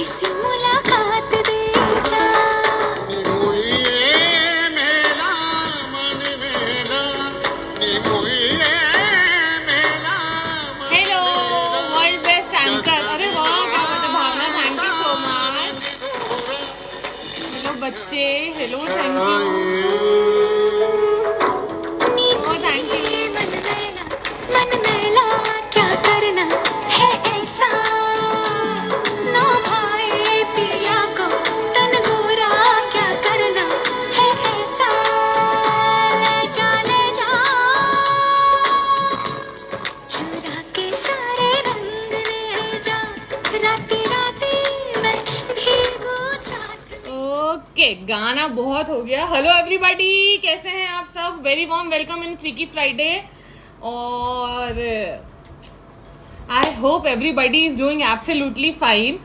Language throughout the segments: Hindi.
किसी मुलाकात दे जा। हेलो वर्ल्ड बेस्ट एंकर, अरे वाह क्या बात है Bhavna, thank you so much. Hello बच्चे, hello thank you, oh thank you. मन मैला क्या करना है ऐसा, ना भाई पिया को तन गोरा क्या करना है ऐसा। ले जा चुरा के सारे रंग ले जा, राती राती मैं भीगू साथ। ओके गाना बहुत हो गया। हेलो एवरीबॉडी, कैसे हैं आप सब? Very warm welcome in freaky Friday. और I hope everybody is doing absolutely fine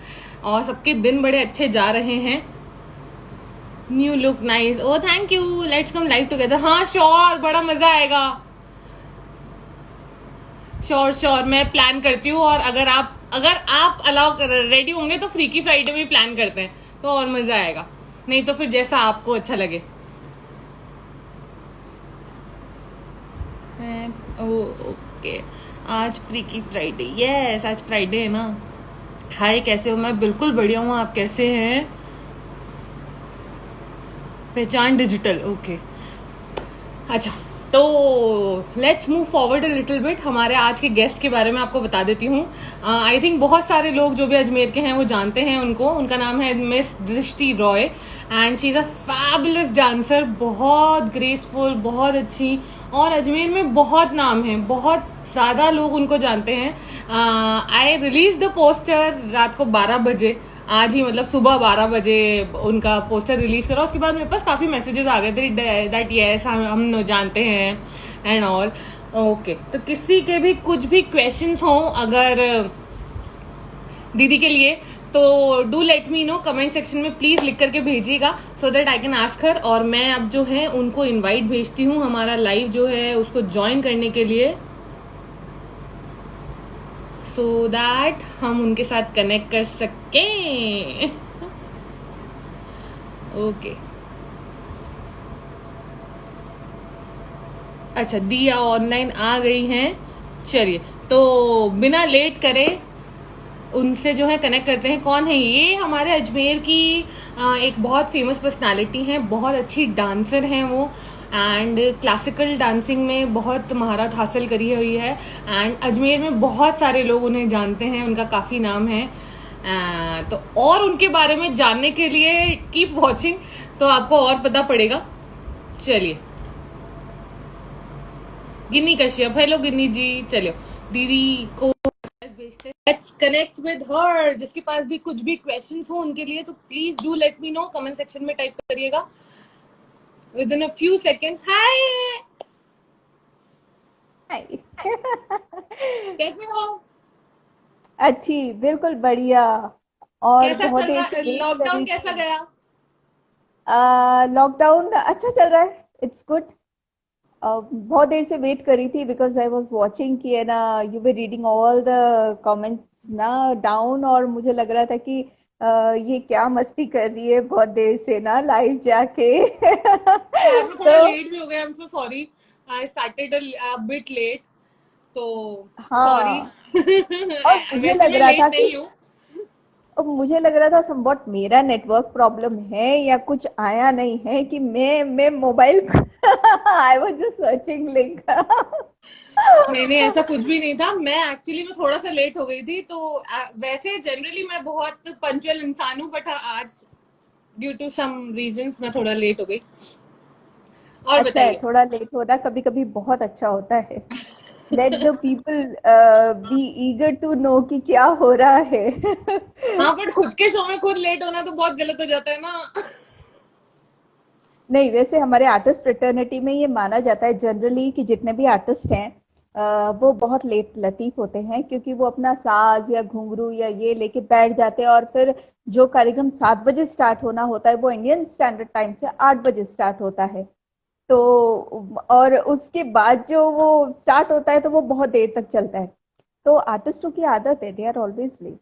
और सबके दिन बड़े अच्छे जा रहे हैं। New look nice, oh thank you. Let's come live together. हाँ श्योर, बड़ा मजा आएगा। श्योर श्योर, मैं प्लान करती हूँ। और अगर आप अलाउ रेडी होंगे तो फ्रीकी फ्राइडे में प्लान करते हैं तो और मजा आएगा, नहीं तो फिर जैसा आपको अच्छा लगे। ओके, आज फ्रीकी फ्राइडे, यस आज फ्राइडे है ना। हाय कैसे हो? मैं बिल्कुल बढ़िया हूँ, आप कैसे हैं? पहचान डिजिटल, ओके अच्छा। तो let's move forward a little bit. हमारे आज के गेस्ट के बारे में आपको बता देती हूँ। आई थिंक बहुत सारे लोग जो भी अजमेर के हैं वो जानते हैं उनको। उनका नाम है मिस दृष्टि Roy and she is a fabulous dancer, बहुत ग्रेसफुल, बहुत अच्छी। और अजमेर में बहुत नाम है, बहुत ज्यादा लोग उनको जानते हैं। आई रिलीज द पोस्टर रात को 12 बजे, आज ही मतलब सुबह 12 बजे उनका पोस्टर रिलीज करा। उसके बाद मेरे पास काफी मैसेजेस आ गए थे दैट यस हम जानते हैं एंड ऑल। ओके, तो किसी के भी कुछ भी क्वेश्चंस हो अगर दीदी के लिए तो do let me know comment section में, प्लीज लिख करके भेजिएगा so that I can ask her. और मैं अब जो है उनको इनवाइट भेजती हूँ हमारा लाइव जो है उसको ज्वाइन करने के लिए, सो दैट हम उनके साथ कनेक्ट कर सकें। ओके अच्छा, दिया ऑनलाइन आ गई हैं। चलिए तो बिना लेट करे उनसे जो है कनेक्ट करते हैं। कौन है ये? हमारे अजमेर की एक बहुत फेमस पर्सनालिटी हैं, बहुत अच्छी डांसर हैं वो एंड क्लासिकल डांसिंग में बहुत महारत हासिल करी हुई है एंड अजमेर में बहुत सारे लोग उन्हें जानते हैं, उनका काफ़ी नाम है। तो और उनके बारे में जानने के लिए कीप वॉचिंग, तो आपको और पता पड़ेगा। चलिए गिन्नी कश्यप, हेलो गिन्नी जी। चलिए दीदी को भेजते हैं, लेट्स कनेक्ट विद हर। जिसके पास भी कुछ भी क्वेश्चंस हो उनके लिए तो please do let me know, comment section में टाइप करिएगा within a few seconds. Hi hi. कैसे हो? अच्छी, बिल्कुल बढ़िया। और कैसा बहुत चल देर रहा से है वेट कर लॉकडाउन, रही कैसा थी। गया? लॉकडाउन अच्छा चल रहा है, इट्स गुड। बहुत देर से वेट करी थी बिकॉज आई वाज वाचिंग कि है ना, you were reading all the comments ना डाउन, और मुझे लग रहा था कि ये क्या मस्ती कर रही है बहुत देर से ना लाइव जाके। आज मैं थोड़ा तो लेट भी हो गया, I am so sorry, I started a bit late, तो सॉरी। हाँ, और मुझे वैसे लग मैं रहा था लेट कि नहीं हूँ। समवॉट मेरा नेटवर्क प्रॉब्लम है या कुछ आया नहीं है कि मैं mobile I was just searching link. नहीं नहीं ऐसा कुछ भी नहीं था, मैं एक्चुअली मैं थोड़ा सा लेट हो गई थी। तो वैसे जनरली मैं बहुत पंक्चुअल इंसान हूँ बट आज ड्यू टू सम रीजंस मैं थोड़ा लेट हो गई। और अच्छा है, बताइए। थोड़ा लेट होना कभी कभी बहुत अच्छा होता है। Let the people be eager to know कि क्या हो रहा है। हाँ बट खुद के शो में खुद लेट होना तो बहुत गलत हो जाता है ना। नहीं, वैसे हमारे आर्टिस्ट फ्रेटर्निटी में ये माना जाता है जनरली कि जितने भी आर्टिस्ट हैं वो बहुत लेट लतीफ होते हैं, क्योंकि वो अपना साज या घुंघरू या ये लेके बैठ जाते हैं, और फिर जो कार्यक्रम 7 बजे स्टार्ट होना होता है वो इंडियन स्टैंडर्ड टाइम से 8 बजे स्टार्ट होता है। तो और उसके बाद जो वो स्टार्ट होता है तो वो बहुत देर तक चलता है। तो आर्टिस्टों की आदत है, दे आर ऑलवेज लेट।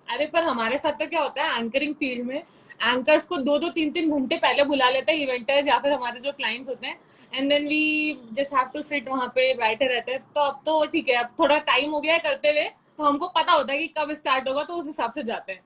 अरे पर हमारे साथ तो क्या होता है एंकरिंग फील्ड में, एंकर्स को 2-2 3-3 घंटे पहले बुला लेते हैं इवेंटर्स या फिर हमारे जो क्लाइंट्स होते हैं, and then we just have to sit वहां पे बैठे रहते हैं। तो अब तो ठीक है, अब थोड़ा टाइम हो गया है करते हुए, तो हमको पता होता है कि कब स्टार्ट होगा, तो उस हिसाब से जाते हैं।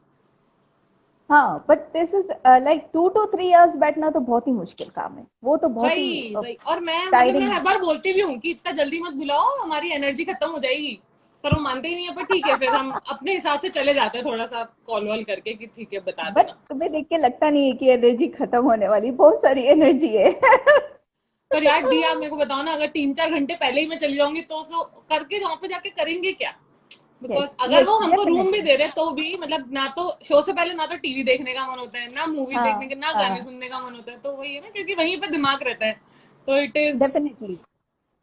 हाँ, but this is like 2 to 3 years बैठना तो बहुत ही मुश्किल काम है, वो तो बहुत ही वही वही, और मैं टायरिंग। हर बार बोलती भी हूँ कि इतना जल्दी मत बुलाओ, हमारी एनर्जी खत्म हो जाएगी। पर वो मानते ही नहीं है, पर ठीक है, फिर हम अपने हिसाब से चले जाते हैं थोड़ा सा कॉल वॉल करके कि ठीक है बता बट देना। तुम्हें देख के लगता नहीं है कि एनर्जी खत्म होने वाली, बहुत सारी एनर्जी है। पर यार डी, आप मेरे को बताओ ना, अगर 3-4 घंटे पहले ही मैं चली जाऊंगी तो करके वहां पे जाके करेंगे क्या? बिकॉज यस अगर यस वो हमको रूम भी डेफिनेटली। दे रहे तो भी मतलब ना तो शो से पहले ना तो टीवी देखने का मन होता है, ना मूवी देखने हाँ का, ना गाने हाँ सुनने का मन होता है, तो वही है ना, क्योंकि वहीं पे दिमाग रहता है। तो इट इज। डेफिनेटली।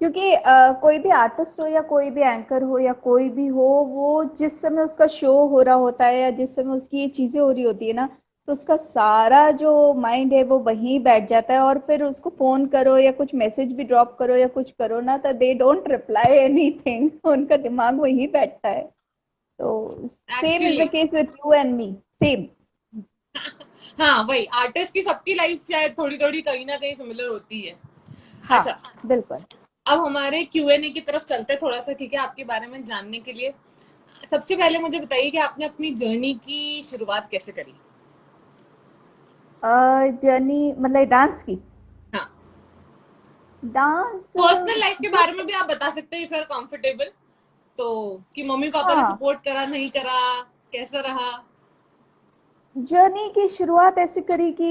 क्योंकि कोई भी आर्टिस्ट हो या कोई भी एंकर हो या कोई भी हो, वो जिस समय उसका शो हो रहा होता है या जिस समय उसकी ये चीजें हो रही होती है ना, तो उसका सारा जो माइंड है वो वहीं बैठ जाता है। और फिर उसको फोन करो या कुछ मैसेज भी ड्रॉप करो या कुछ करो ना, तो दे डोंट रिप्लाई एनीथिंग। उनका दिमाग वहीं बैठता है। तो same is actually. The case with you and me. Same. हाँ वही, आर्टिस्ट की सबकी लाइफ शायद थोड़ी थोड़ी कहीं ना कहीं सिमिलर होती है। हाँ अच्छा, बिल्कुल। अब हमारे Q&A की तरफ चलते हैं थोड़ा सा, ठीक है, आपके बारे में जानने के लिए। सबसे पहले मुझे बताइए कि आपने अपनी जर्नी की शुरुआत कैसे करी? जर्नी मतलब डांस की? हाँ, डांस पर्सनल लाइफ के बारे जस्ट। में भी आप बता सकते हैं इफ यू आर कंफर्टेबल। तो कि मम्मी पापा ने हाँ, सपोर्ट करा, नहीं करा, कैसा रहा? जर्नी की शुरुआत ऐसे करी कि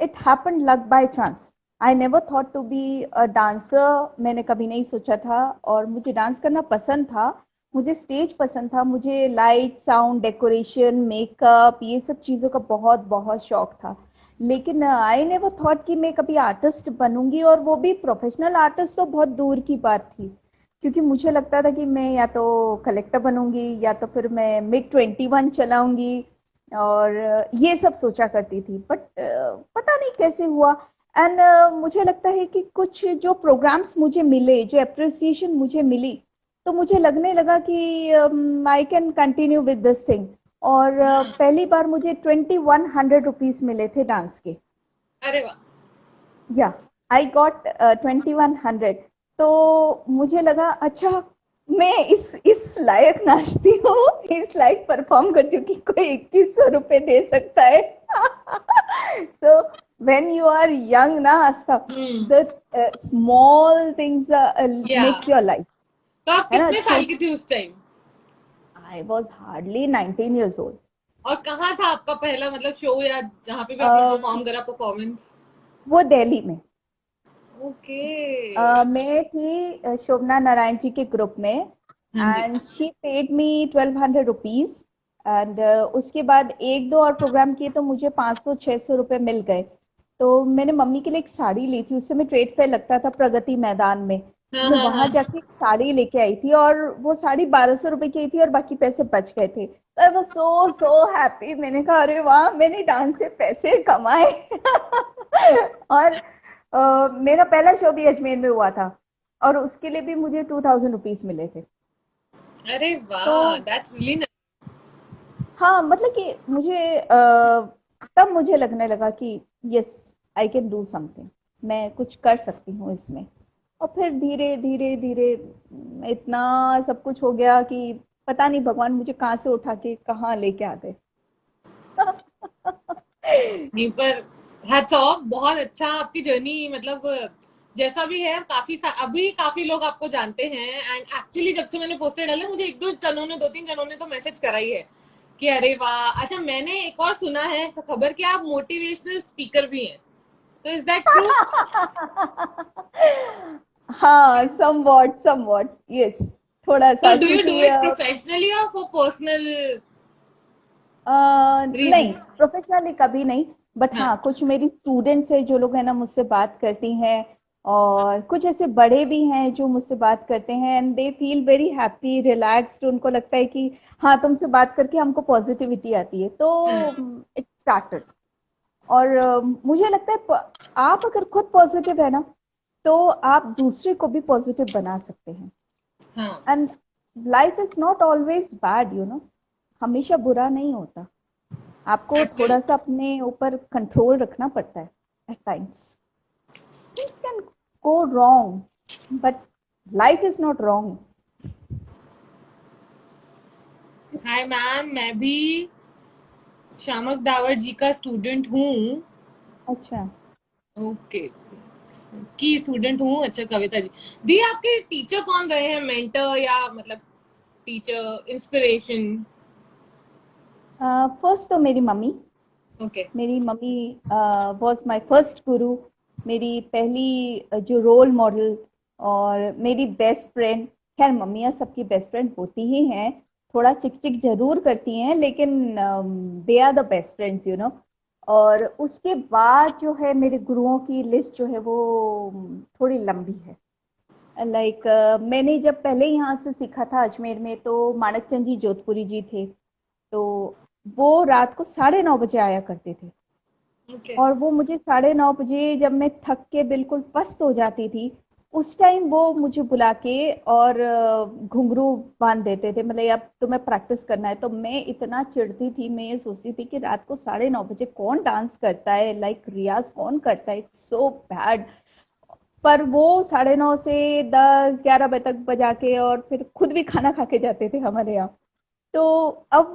it happened luck by chance. I never thought to be a dancer, मैंने कभी नहीं सोचा था। और मुझे डांस करना पसंद था, मुझे स्टेज पसंद था, मुझे लाइट साउंड डेकोरेशन मेकअप ये सब चीज़ों का बहुत बहुत शौक था। लेकिन आई नेवर थॉट कि मैं कभी आर्टिस्ट बनूंगी, और वो भी प्रोफेशनल आर्टिस्ट तो बहुत दूर की बात थी। क्योंकि मुझे लगता था कि मैं या तो कलेक्टर बनूंगी या तो फिर मैं MiG-21 चलाऊंगी, और ये सब सोचा करती थी। बट पता नहीं कैसे हुआ। एंड मुझे लगता है कि कुछ जो प्रोग्राम्स मुझे मिले, जो अप्रिसिएशन मुझे मिली, तो मुझे लगने लगा कि I can continue with this thing. और पहली बार मुझे 2100 रुपीज मिले थे डांस के। अरे वाह। या आई गॉट 2100। तो मुझे लगा अच्छा, मैं इस लायक नाचती हूँ, इस लायक परफॉर्म करती हूँ कि कोई 2100 रुपये दे सकता है। So when you are young ना Astha, hmm. The small things yeah, makes your life. तो आप है ना, कितने साल की छोटी। थी उस time? I was hardly 19 years old। और कहाँ था आपका पहला मतलब शो, या जहाँ पे भी आपने परफॉर्म करा परफॉर्मेंस? वो दिल्ली में। ओके। मैं थी शोभना नारायण जी के ग्रुप में। हाँ जी। And she paid me 1200 rupees. And उसके बाद एक दो और प्रोग्राम किए तो मुझे 500 600 रुपये मिल गए। तो मैंने मम्मी के लिए एक साड़ी ली थी, उस समय ट्रेड फेयर लगता था प्रगति मैदान में। हाँ मैं हाँ वहां हाँ। जाके एक साड़ी लेके आई थी, और वो साड़ी 1200 रुपये की थी और बाकी पैसे बच गए थे। तो I was so so happy. मैंने कहा अरे वाह, मैंने डांस से पैसे कमाए। और मेरा पहला शो भी अजमेर में हुआ था, और उसके लिए भी मुझे 2000 रुपीज मिले थे। अरे तो वाह, दैट्स रियली नाइस। हाँ, मतलब कि मुझे तब मुझे लगने लगा कि yes, I can do something, मैं कुछ कर सकती हूँ इसमें। और फिर धीरे धीरे धीरे इतना सब कुछ हो गया कि पता नहीं भगवान मुझे कहाँ से उठा के कहाँ लेके आ गए। नहीं पर हैट्स ऑफ, बहुत अच्छा आपकी जर्नी, मतलब जैसा भी है, अभी काफी लोग आपको जानते हैं। एंड एक्चुअली जब से मैंने पोस्टर डाले, मुझे एक दो जनों ने, 2-3 जनों ने तो मैसेज करा ही है कि अरे वाह। अच्छा, मैंने एक और सुना है खबर कि आप मोटिवेशनल स्पीकर भी हैं, तो इज दैट ट्रू? हाँ, समवॉट यस, थोड़ा तो सा, डू यू डू क्योंकि इट प्रोफेशनली और फॉर पर्सनल नहीं, रीजन? प्रोफेशनली कभी नहीं। बट हाँ। हाँ, कुछ मेरी स्टूडेंट्स है जो लोग है ना मुझसे बात करती हैं, और कुछ ऐसे बड़े भी हैं जो मुझसे बात करते हैं, and they feel very happy relaxed. उनको लगता है कि हाँ, तुमसे बात करके हमको पॉजिटिविटी आती है, तो इट स्टार्टेड। और मुझे लगता है आप अगर खुद पॉजिटिव है ना, तो आप दूसरे को भी पॉजिटिव बना सकते हैं। हाँ and life is not always bad, you know. हमेशा बुरा नहीं होता, आपको थोड़ा एब्सोल्युटली। सा अपने ऊपर कंट्रोल रखना पड़ता है at times. Things can go wrong but life is not wrong. Hi ma'am, मैं भी शामक दावर जी का स्टूडेंट हूँ। अच्छा। ओके, की स्टूडेंट हूँ। अच्छा कविता जी, दी आपके टीचर कौन रहे हैं, मेंटर या मतलब टीचर इंस्पिरेशन? फर्स्ट तो मेरी मम्मी। ओके। मेरी मम्मी वॉज माई फर्स्ट गुरु, मेरी पहली जो रोल मॉडल और मेरी बेस्ट फ्रेंड। खैर मम्मियाँ सबकी बेस्ट फ्रेंड होती ही हैं, थोड़ा चिक चिक जरूर करती हैं लेकिन they are the best friends you know. और उसके बाद जो है मेरे गुरुओं की लिस्ट जो है वो थोड़ी लंबी है। लाइक मैंने जब पहले यहाँ से सीखा था अजमेर में तो मानक चंद जी जोधपुरी जी थे। तो वो रात को 9:30 बजे आया करते थे। ओके। और वो मुझे 9:30 बजे जब मैं थक के बिल्कुल पस्त हो जाती थी, उस टाइम वो मुझे बुला के और घुंघरू बांध देते थे, मतलब अब तुम्हें प्रैक्टिस करना है। तो मैं इतना चिढ़ती थी, मैं ये सोचती थी कि रात को 9:30 बजे कौन डांस करता है, लाइक रियाज कौन करता है, इट्स सो बैड। पर वो 9:30 से 10-11 बजे तक बजा के और फिर खुद भी खाना खा के जाते थे हमारे यहाँ। तो अब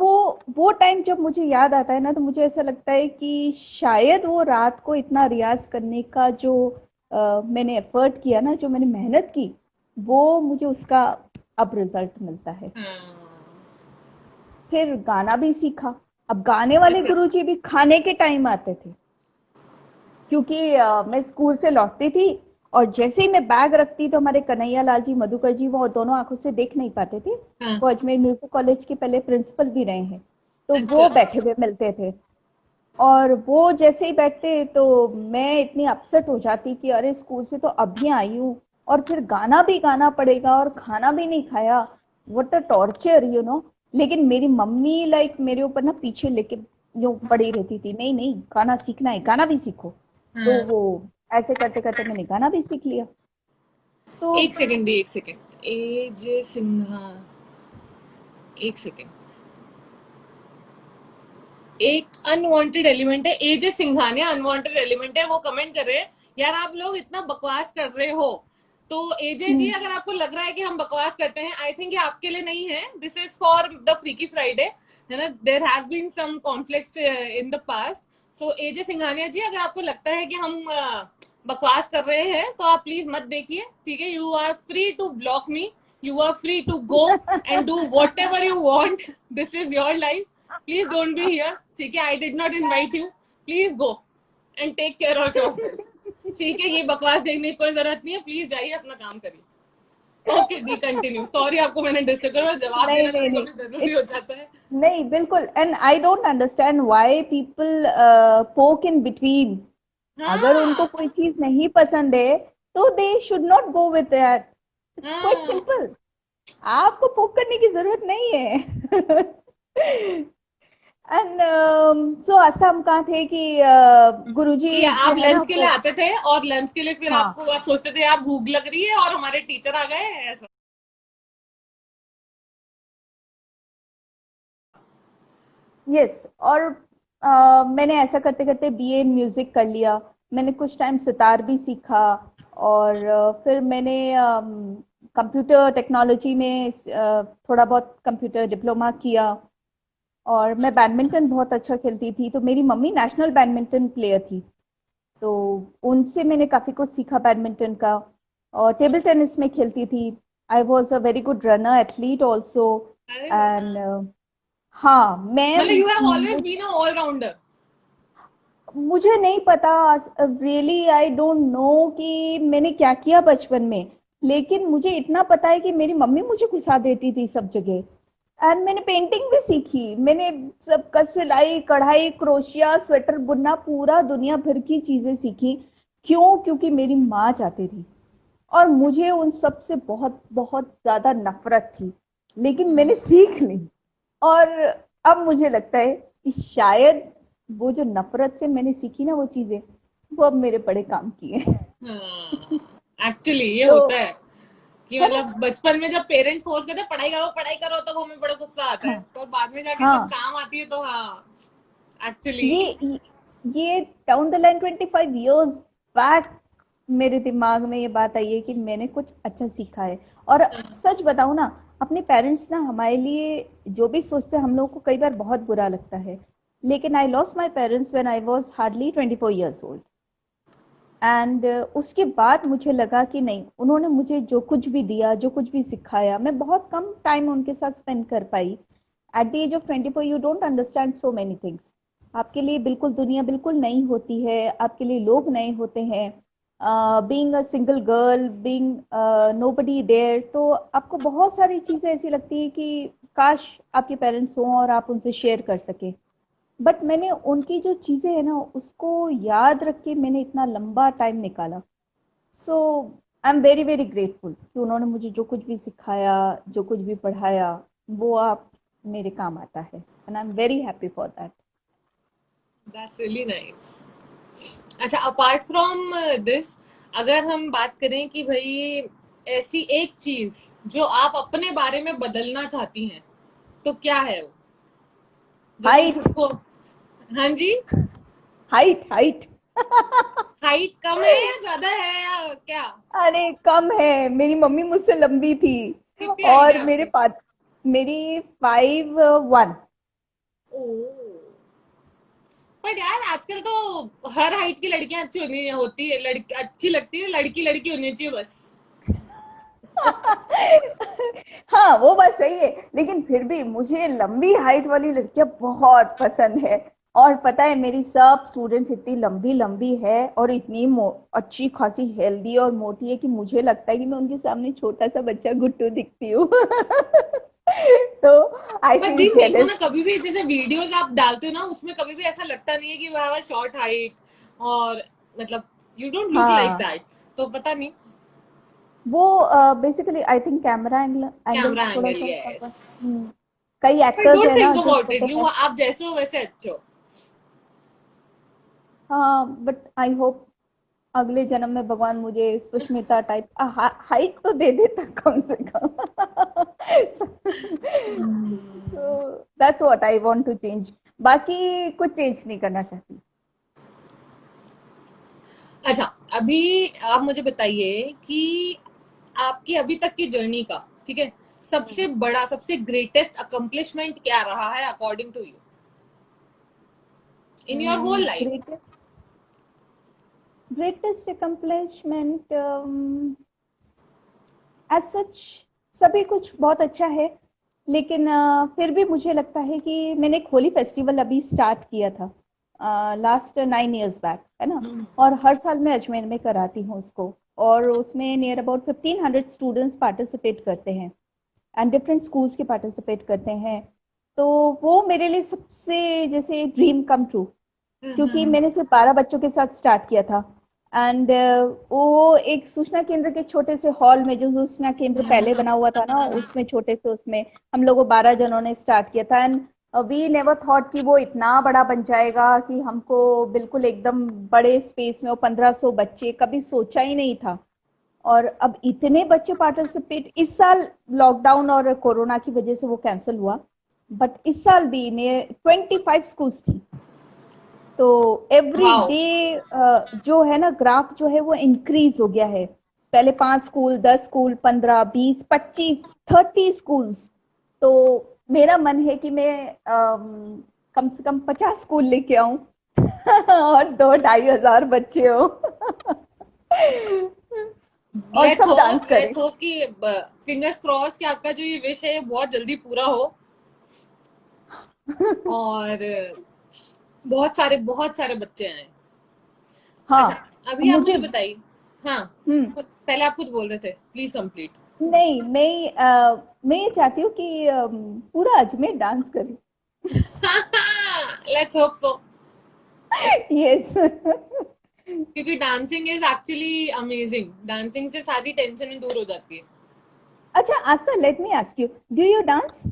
वो टाइम जब मुझे याद आता है ना तो मुझे ऐसा लगता है कि शायद वो रात को इतना रियाज करने का जो मैंने एफर्ट किया ना, जो मैंने मेहनत की, वो मुझे उसका अब रिजल्ट मिलता है। हाँ। फिर गाना भी सीखा। अब गाने वाले अच्छा। गुरुजी भी खाने के टाइम आते थे, क्योंकि मैं स्कूल से लौटती थी और जैसे ही मैं बैग रखती तो हमारे कन्हैया लाल जी मधुकर जी वो दोनों आंखों से देख नहीं पाते थे। हाँ। वो अजमेर म्यूजिक कॉलेज के पहले प्रिंसिपल भी रहे हैं। तो वो अच्छा। बैठे हुए मिलते थे और वो जैसे ही बैठते तो मैं इतनी अपसेट हो जाती कि अरे स्कूल से तो अभी आई हूँ और फिर गाना भी गाना पड़ेगा और खाना भी नहीं खाया, what a torture you know. लेकिन मेरी मम्मी लाइक मेरे ऊपर ना पीछे लेके जो पड़ी रहती थी, नहीं नहीं गाना सीखना है, गाना भी सीखो। तो हाँ। वो ऐसे करते करते मैंने गाना भी सीख लिया। तो एक सेकंड दी, एक सेकंड। एज सिन्हा, एक सेकंड। एक अनवांटेड एलिमेंट है, एजे सिंघानिया अनवांटेड एलिमेंट है, वो कमेंट कर रहे हैं यार आप लोग इतना बकवास कर रहे हो। तो एजे जी, हम्म, अगर आपको लग रहा है कि हम बकवास करते हैं, आई थिंक ये आपके लिए नहीं है, this is for the freaky Friday, है ना। There have been some conflicts in the past. So AJ Singhania ji, अगर आपको लगता है कि हम बकवास कर रहे हैं तो आप प्लीज मत देखिए, ठीक है। You are free to block me, you are free to go and do whatever you want, this is your life, please don't be here, ठीक है। I did not invite you, please go and take care of yourself, ठीक है। ये बकवास देखने की कोई जरूरत नहीं है, प्लीज जाइए अपना काम करिए। ओके दी, कंटिन्यू। सॉरी आपको मैंने डिस्टर्ब करा, जवाब नहीं देना नहीं कभी नहीं, कभी जरूरी हो जाता है। नहीं बिल्कुल, and I don't understand why people पोक इन बिटवीन। अगर उनको हाँ। कोई चीज नहीं पसंद है तो they should not go with that, it's quite हाँ। सिंपल। आपको पोक करने की जरूरत नहीं है। एंड सो असम कहाँ थे कि कि गुरुजी जो आप है ना लंच के लिए वो। आते थे और लंच के लिए फिर हाँ, आपको, आप सोचते थे आप भूख लग रही है और हमारे टीचर आ गए, ऐसा। यस। और मैंने ऐसा करते करते बीए इन म्यूजिक कर लिया। मैंने कुछ टाइम सितार भी सीखा और फिर मैंने कंप्यूटर टेक्नोलॉजी में थोड़ा बहुत कंप्यूटर डिप्लोमा किया। और मैं बैडमिंटन बहुत अच्छा खेलती थी, तो मेरी मम्मी नेशनल बैडमिंटन प्लेयर थी। तो उनसे मैंने काफ़ी कुछ सीखा बैडमिंटन का। और टेबल टेनिस में खेलती थी। I was a very good runner athlete also. अरे वाह, एंड हाँ मैं मतलब you have always been a allrounder. मुझे नहीं पता, रियली आई डोंट नो कि मैंने क्या किया बचपन में। लेकिन मुझे इतना पता है कि मेरी मम्मी मुझे घुसा देती थी सब जगह। एंड मैंने पेंटिंग भी सीखी, मैंने सबका सिलाई कढ़ाई क्रोशिया स्वेटर बुनना पूरा दुनिया भर की चीजें सीखी। क्यों? क्योंकि मेरी माँ चाहती थी और मुझे उन सब से बहुत बहुत ज्यादा नफरत थी, लेकिन मैंने सीख ली। और अब मुझे लगता है कि शायद वो जो नफरत से मैंने सीखी ना वो चीजें, वो अब मेरे बड़े काम की है। हाँ, एक्चुअली ये तो होता है। कि मतलब बचपन में जब पेरेंट्स फोर्स करते हैं पढ़ाई करो तो हमें बड़ा गुस्सा आता है, हाँ पर बाद में जाके जब हाँ, काम आती है तो हाँ एक्चुअली। ये down the line 25 years back मेरे दिमाग में ये बात आई है कि मैंने कुछ अच्छा सीखा है। और सच बताऊं ना, अपने पेरेंट्स ना हमारे लिए जो भी सोचते हैं हम लोगों को कई बार बहुत बुरा लगता है, लेकिन I lost my parents when I was hardly 24 years old। And उसके बाद मुझे लगा कि नहीं, उन्होंने मुझे जो कुछ भी दिया, जो कुछ भी सिखाया, मैं बहुत कम टाइम उनके साथ स्पेंड कर पाई। At the age of 24 you don't understand so many things. आपके लिए बिल्कुल दुनिया बिल्कुल नई होती है, आपके लिए लोग नए होते हैं। Being a single girl, being nobody there, तो आपको बहुत सारी चीजें ऐसी लगती है कि काश आपके पेरेंट्स हों और आप उनसे शेयर कर सके। बट मैंने उनकी जो चीजें है ना उसको याद रख के मैंने इतना लंबा टाइम निकाला। So I am very very grateful कि उन्होंने मुझे जो कुछ भी सिखाया, जो कुछ भी पढ़ाया, वो आप मेरे काम आता है, and I am very happy for that. That's really nice. अच्छा, अपार्ट फ्रॉम दिस, अगर हम बात करें कि भाई ऐसी एक चीज जो आप अपने बारे में बदलना चाहती हैं, तो क्या है वो, जब हम हाइट। खुद को। हाँ जी। Height height. हाइट कम है या ज्यादा है या क्या? अरे कम है, मेरी मम्मी मुझसे लंबी थी। कितनी हाइट है और आपकी? मेरी 5'1". ओह, पर यार आजकल तो हर हाइट की लड़कियां अच्छी होनी होती है, लड़की अच्छी लगती है, लड़की लड़की होनी चाहिए बस। हाँ वो बात सही है, लेकिन फिर भी मुझे लंबी हाइट वाली लड़कियां बहुत पसंद है। और पता है मेरी सब स्टूडेंट्स इतनी लंबी लंबी है और इतनी अच्छी खासी हेल्दी और मोटी है कि मुझे लगता है कि मैं उनके सामने छोटा सा बच्चा गुट्टू दिखती हूँ। तो आई पर फील दी मेरे को जेलस। ना कभी भी जैसे वीडियोस आप डालते हो ना, उसमें कभी भी ऐसा लगता नहीं है कि वह हैव शॉर्ट हाइट, और मतलब यू डोंट लुक लाइक हाँ दैट, तो पता नहीं। वो basically I think camera angle angle camera थोड़ा एंगल, सा यस। कई पर एक्टर्स डोंट है ना थिंक जो अबाउट छोटे इट, यू हैं। आप जैसे हो वैसे अच्छे हो। हाँ बट आई होप अगले जन्म में भगवान मुझे सुष्मिता टाइप हाइट तो दे देता कम से कम। तो that's what I want to change. बाकी कुछ चेंज नहीं करना चाहती। अच्छा, अभी आप मुझे बताइए कि आपकी अभी तक की जर्नी का, ठीक है, सबसे बड़ा सबसे ग्रेटेस्ट अकम्पलिशमेंट क्या रहा है according to you in your whole life? Greatest greatest accomplishment as such सभी कुछ बहुत अच्छा है, लेकिन फिर भी मुझे लगता है कि मैंने एक होली फेस्टिवल अभी स्टार्ट किया था लास्ट 9 years बैक, है ना। और हर साल मैं अजमेर में कराती हूँ उसको, और उसमें नियर अबाउट 1500 स्टूडेंट्स पार्टिसिपेट करते हैं एंड डिफरेंट स्कूल्स के पार्टिसिपेट करते हैं। तो वो मेरे लिए सबसे जैसे ड्रीम कम ट्रू, क्योंकि मैंने सिर्फ 12 बच्चों के साथ स्टार्ट किया था। एंड वो एक सूचना केंद्र के छोटे से हॉल में, जो सूचना केंद्र पहले बना हुआ था ना, उसमें छोटे से उसमें हम लोगों 12 जनों ने स्टार्ट किया था। एंड वी नेवर थॉट कि वो इतना बड़ा बन जाएगा, कि हमको बिल्कुल एकदम बड़े स्पेस में वो 1500 बच्चे, कभी सोचा ही नहीं था। और अब इतने बच्चे पार्टिसिपेट, इस साल लॉकडाउन और कोरोना की वजह से वो कैंसिल हुआ, बट इस साल भी ने 25 स्कूल्स थी। तो एवरी वाओ। डे जो है ना ग्राफ जो है वो इंक्रीज हो गया है। पहले 5 स्कूल, 10 स्कूल, 15, 20, 25, 30 स्कूल्स। तो मेरा मन है कि मैं कम से कम 50 स्कूल लेके आऊं और 2-2,500 बच्चे हो। और सब डांस करें। लेट्स होप कि फिंगर्स क्रॉस कि आपका जो ये विश है बहुत जल्दी पूरा हो, और बहुत सारे बच्चे आए। अच्छा, हाँ अभी आप मुझे मुझे बताइए। हाँ, हम्म पहले आप कुछ बोल रहे थे, प्लीज कंप्लीट। नहीं, मैं ये चाहती हूँ कि पूरा अजमेर डांस करे। Let's hope so, yes. क्योंकि dancing is actually amazing, dancing से सारी टेंशन दूर हो जाती है। अच्छा Astha, let me ask you, do you dance?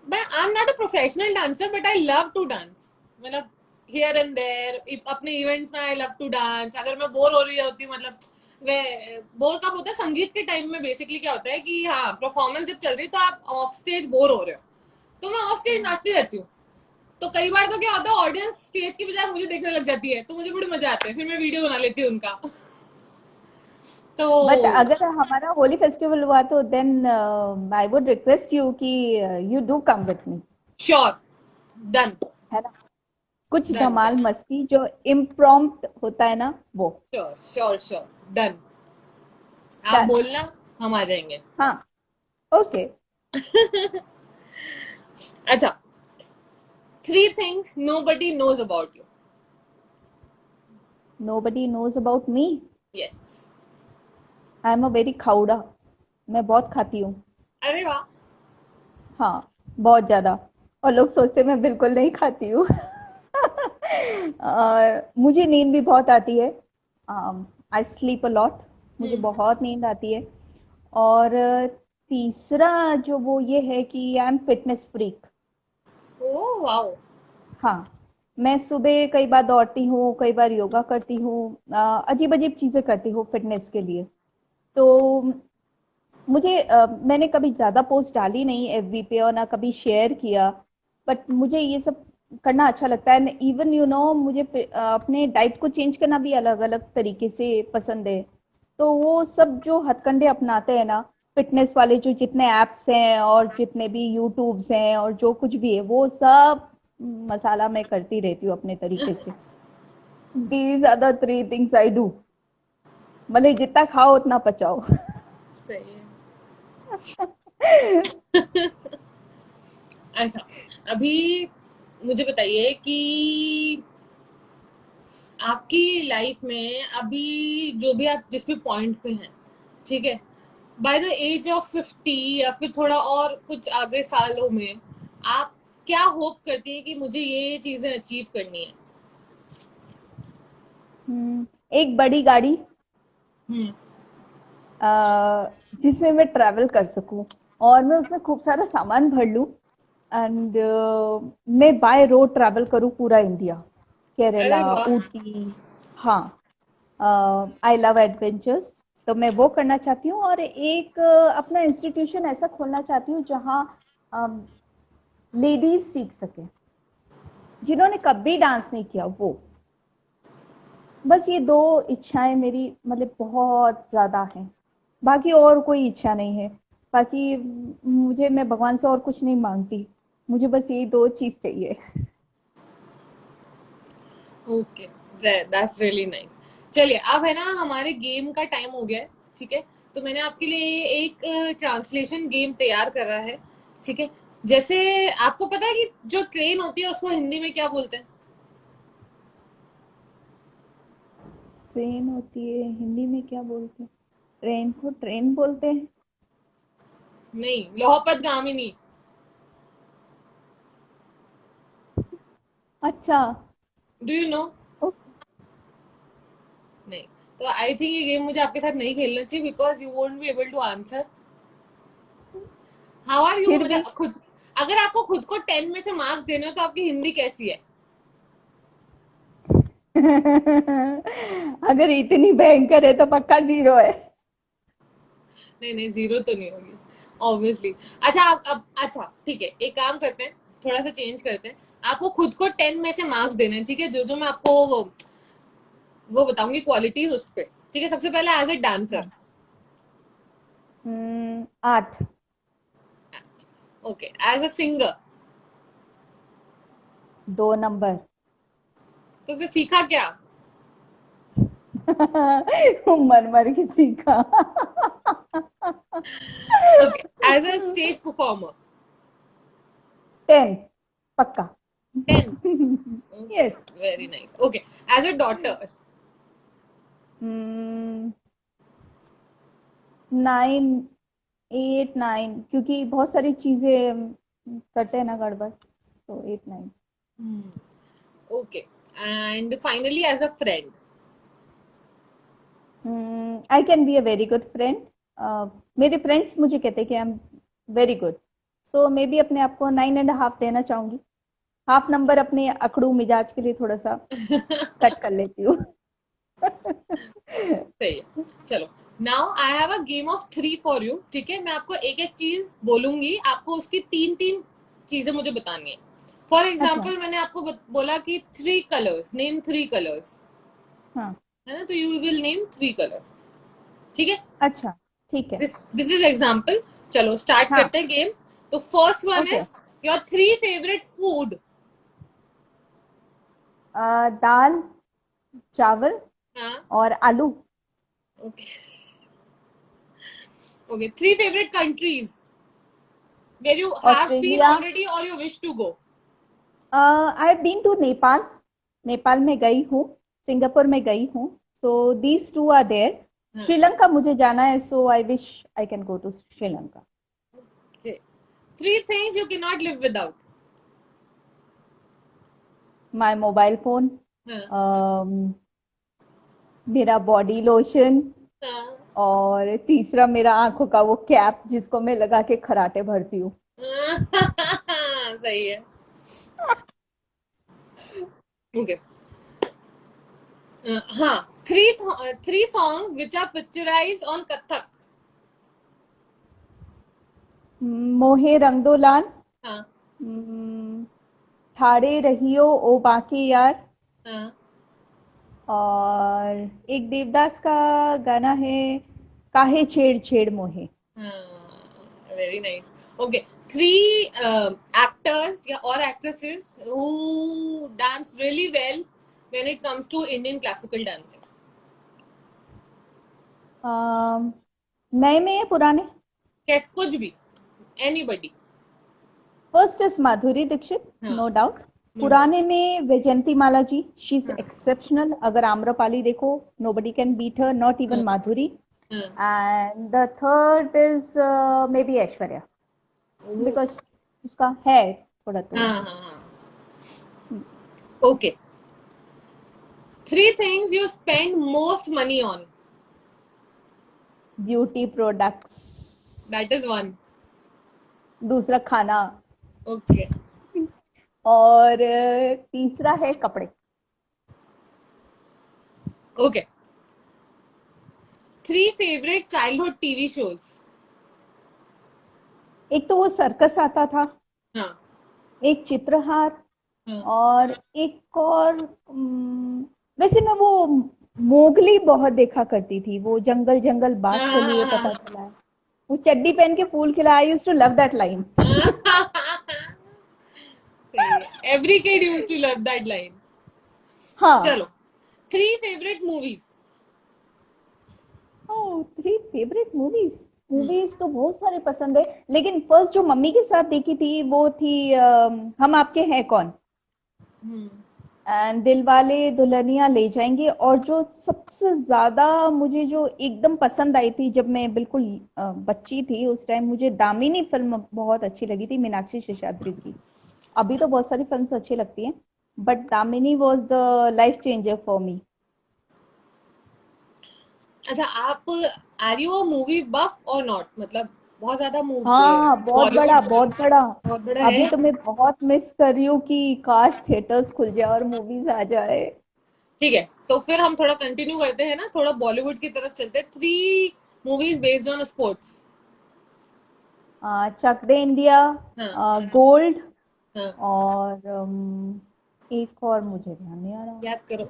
मैं I am not a professional dancer but I love to dance, मतलब हियर एंड देयर, अपने इवेंट्स में आई लव टू डांस। अगर मैं बोर हो रही होती, मतलब बोर कब होता है? संगीत के टाइम में बेसिकली क्या होता है कि हाँ, परफॉर्मेंस जब चल रही है तो आप ऑफ स्टेज बोर हो रहे हो, तो मैं ऑफ स्टेज नाचती रहती हूँ। तो कई बार तो क्या होता है, ऑडियंस स्टेज की बजाय मुझे देखने लग जाती है, तो मुझे बड़े मजा आते हैं, फिर मैं वीडियो बना लेती हूँ उनका। तो बट अगर हमारा होली फेस्टिवल हुआ तो then I would request you कि you do come with me, sure, done. है ना? कुछ डन धमाल डन। मस्ती जो इम्प्रॉम्प्ट होता है ना, वो। Sure sure sure, done. आप डन। बोलना, हम आ जाएंगे। हाँ। ओके। अच्छा, 3 things nobody knows about you. Nobody knows about me. Yes. I am a very खाउडा। मैं बहुत खाती हूँ। अरे वाह। हाँ, बहुत ज्यादा। और लोग सोचते मैं बिल्कुल नहीं खाती हूँ। और मुझे नींद भी बहुत आती है। I sleep a lot. मुझे हम्म। बहुत नींद आती है। और तीसरा जो वो ये है कि I M fitness freak. Oh wow. हाँ, मैं सुबह कई बार दौड़ती हूँ, कई बार योगा करती हूँ, अजीब अजीब चीजें करती हूँ फिटनेस के लिए। तो मुझे मैंने कभी ज्यादा पोस्ट डाली नहीं एफबी पे और ना कभी शेयर किया, बट मुझे ये सब करना अच्छा लगता है। इवन मुझे अपने डाइट को चेंज करना भी अलग अलग तरीके से पसंद है। तो वो सब जो हथकंडे अपनाते हैं ना, फिटनेस वाले जो जितने एप्स हैं और जितने भी यूट्यूब्स हैं और जो कुछ भी है, वो सब मसाला मैं करती रहती हूँ अपने तरीके से। These are the 3 things I do. मतलब जितना खाओ उतना पचाओ। सही है। अच्छा, अभी मुझे बताइए कि आपकी लाइफ में अभी जो भी आप जिस भी पॉइंट पे हैं, ठीक है, बाय द एज ऑफ 50 या फिर थोड़ा और कुछ आगे सालों में, आप क्या होप करती हैं कि मुझे ये चीजें अचीव करनी है? एक बड़ी गाड़ी, हम्म। अ, जिसमें मैं ट्रैवल कर सकूं और मैं उसमें खूब सारा सामान भर लूं। एंड मैं बाय रोड ट्रैवल करूं पूरा इंडिया, केरला, अरे वाह। ऊटी। हाँ, आई लव एडवेंचर्स। तो मैं वो करना चाहती हूँ और एक अपना इंस्टीट्यूशन ऐसा खोलना चाहती हूँ जहाँ लेडीज सीख सके, जिन्होंने कभी डांस नहीं किया वो। बस ये दो इच्छाएं मेरी, मतलब बहुत ज्यादा हैं। बाकी और कोई इच्छा नहीं है। बाकी मुझे, मैं भगवान से और कुछ नहीं मांगती। मुझे बस यही दो चीज चाहिए। Okay, that's really nice. चलिए, अब है ना, हमारे गेम का टाइम हो गया है, ठीक है? तो मैंने आपके लिए एक ट्रांसलेशन गेम तैयार करा है, ठीक है? जैसे, आपको पता है कि जो ट्रेन होती है उसको हिंदी में क्या बोलते हैं? ट्रेन होती है हिंदी में क्या बोलते हैं? ट्रेन को ट्रेन बोलते हैं। नहीं, लोहपत गामिनी। अच्छा। Do you know? ओ, नहीं। तो आई थिंक ये गेम मुझे आपके साथ नहीं खेलना चाहिए, because you won't be able to answer. How are you, फिर भी मतलब खुद, अगर आपको खुद को 10 में से मार्क्स देने हो तो आपकी हिंदी कैसी है? अगर इतनी भयंकर है तो पक्का 0 है। नहीं नहीं, जीरो तो नहीं होगी, ऑब्वियसली। अच्छा, आप अब, अच्छा ठीक है, एक काम करते हैं, थोड़ा सा चेंज करते हैं। आपको खुद को 10 में से मार्क्स देने हैं, ठीक है? जो जो मैं आपको वो बताऊंगी क्वालिटीज उस पे, ठीक है? सबसे पहले एज ए डांसर। हाँ। 8। Okay, as a singer. 2 number. तो फिर सीखा क्या? मर मर के सीखा। Okay, as a stage performer. 10 पक्का। 10। Okay, yes. Very nice. Okay, as a daughter. 9, 8, 9, क्योंकि बहुत सारी चीजें करते हैं ना गड़बड़, तो 8, 9। Okay, and finally as a friend. I can be a very good friend. मेरे फ्रेंड्स मुझे कहते हैं कि I am very good. So maybe अपने आप को 9.5 देना चाहूंगी। हाफ नंबर अपने अकड़ू मिजाज के लिए थोड़ा सा कट कर लेती हूँ। सही है। चलो, now I have a game of 3 for you. ठीक है, मैं आपको एक एक चीज बोलूंगी, आपको उसकी तीन तीन चीजें मुझे बतानी है। फॉर अच्छा। एग्जाम्पल, मैंने आपको बोला कि 3 कलर्स, नेम 3 कलर्स, हाँ। है ना, तो यू विल नेम 3 कलर्स। ठीक है, अच्छा, ठीक है। This is example. चलो स्टार्ट हाँ। करते हैं गेम। तो first one okay. Is your 3 favourite food. दाल, चावल हाँ, और आलू। Okay. Okay, 3 favourite countries where you have been Australia. Already और you wish to go. I have been to Nepal. Nepal में गई हूँ। सिंगापुर में गई हूँ। So these two are there. हाँ, श्रीलंका मुझे जाना है, so I wish I can go to Sri Lanka. okay. 3 things you cannot live without. My mobile phone, हाँ, मेरा बॉडी लोशन, हाँ, और तीसरा मेरा आंखों का वो कैप जिसको मैं लगा के खराटे भरती हूँ। हाँ, सही है। ओके, हाँ, three songs which are picturised on Kathak. मोहे रंग दो लाल, हाँ, हम्म, ठाड़े रहियो ओ बाकी यार, हाँ, और एक देवदास का गाना है, काहे छेड़ छेड़ मोहे। हाँ, वेरी नाइस। ओके, 3 एक्टर्स या और actresses who dance really well when it comes to Indian classical dancing. Um, नए में या पुराने? कैस कुछ भी, anybody. First is Madhuri Dixit, हाँ, नो डाउट। No doubt. पुराने में वैजयंती माला जी, शी इज हाँ, एक्सेप्शनल। अगर आम्रपाली देखो, nobody can beat her, not हाँ, इवन माधुरी। हाँ, and the third is maybe Aishwarya, oh, because उसका है थोड़ा तो। हाँ, हाँ, हाँ। Okay, 3 things you spend most money on. Beauty products. That is one. दूसरा खाना। Okay, और तीसरा है कपड़े। okay. 3 favorite childhood TV shows. एक तो वो सर्कस आता था, हाँ, एक चित्रहार, हाँ, और एक और वैसे मैं वो मोगली बहुत देखा करती थी, वो जंगल जंगल हाँ, बात चली है हाँ, पता हाँ, चला है। वो चड्डी पहन के फूल खिला, I used to love that line. हाँ। सही है। Every kid used to love that line. हाँ। चलो, 3 favorite movies. ओह, 3 फेवरेट मूवीज। मूवीज तो बहुत सारे पसंद है, लेकिन फर्स्ट जो मम्मी के साथ देखी थी वो थी हम आपके हैं कौन, हम्म, एंड दिलवाले दुल्हनिया ले जाएंगे। और जो सबसे ज्यादा मुझे जो एकदम पसंद आई थी जब मैं बिल्कुल बच्ची थी उस टाइम, मुझे दामिनी फिल्म बहुत अच्छी लगी थी, मीनाक्षी शेषाद्री की। अभी तो बहुत सारी फिल्म्स अच्छी लगती हैं, but Damini was the life changer for me. अच्छा, आप आर यू मूवी बफ और नॉट, मतलब बहुत ज्यादा मूवी हाँ, बहुत बड़ा, बॉलीवुड बहुत बड़ा। बहुत बड़ा अभी है। तो मैं बहुत मिस कर रही हूँ कि काश थिएटर्स खुल जाए और मूवीज आ जाए। ठीक है, तो फिर हम थोड़ा कंटिन्यू करते हैं ना, थोड़ा बॉलीवुड की तरफ चलते हैं। 3 movies based on sports. Chak De India, हाँ, गोल्ड, हाँ, और एक और मुझे ध्यान नहीं आ रहा। याद करो,